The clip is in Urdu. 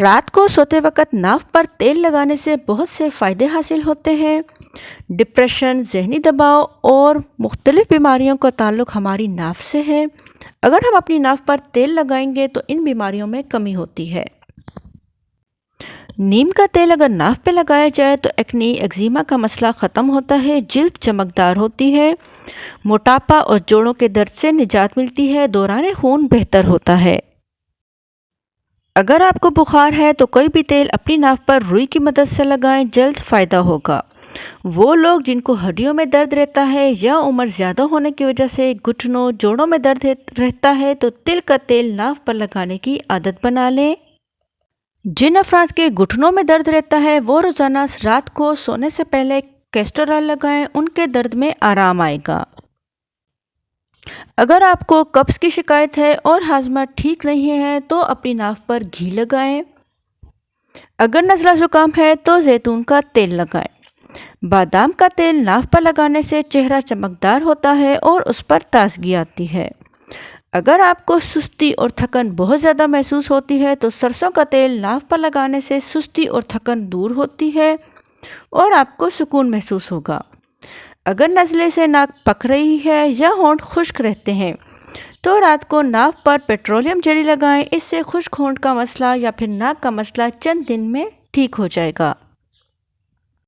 رات کو سوتے وقت ناف پر تیل لگانے سے بہت سے فائدے حاصل ہوتے ہیں۔ ڈپریشن، ذہنی دباؤ اور مختلف بیماریوں کا تعلق ہماری ناف سے ہے۔ اگر ہم اپنی ناف پر تیل لگائیں گے تو ان بیماریوں میں کمی ہوتی ہے۔ نیم کا تیل اگر ناف پہ لگایا جائے تو ایکنی، ایگزیما کا مسئلہ ختم ہوتا ہے، جلد چمکدار ہوتی ہے، موٹاپا اور جوڑوں کے درد سے نجات ملتی ہے، دوران خون بہتر ہوتا ہے۔ اگر آپ کو بخار ہے تو کوئی بھی تیل اپنی ناف پر روئی کی مدد سے لگائیں، جلد فائدہ ہوگا۔ وہ لوگ جن کو ہڈیوں میں درد رہتا ہے یا عمر زیادہ ہونے کی وجہ سے گھٹنوں، جوڑوں میں درد رہتا ہے تو تل کا تیل ناف پر لگانے کی عادت بنا لیں۔ جن افراد کے گھٹنوں میں درد رہتا ہے وہ روزانہ رات کو سونے سے پہلے کیسٹر آئل لگائیں، ان کے درد میں آرام آئے گا۔ اگر آپ کو قبض کی شکایت ہے اور ہاضمہ ٹھیک نہیں ہے تو اپنی ناف پر گھی لگائیں۔ اگر نزلہ زکام ہے تو زیتون کا تیل لگائیں۔ بادام کا تیل ناف پر لگانے سے چہرہ چمکدار ہوتا ہے اور اس پر تازگی آتی ہے۔ اگر آپ کو سستی اور تھکن بہت زیادہ محسوس ہوتی ہے تو سرسوں کا تیل ناف پر لگانے سے سستی اور تھکن دور ہوتی ہے اور آپ کو سکون محسوس ہوگا۔ اگر نزلے سے ناک پک رہی ہے یا ہونٹ خشک رہتے ہیں تو رات کو ناف پر پیٹرولیم جیلی لگائیں، اس سے خشک ہونٹ کا مسئلہ یا پھر ناک کا مسئلہ چند دن میں ٹھیک ہو جائے گا۔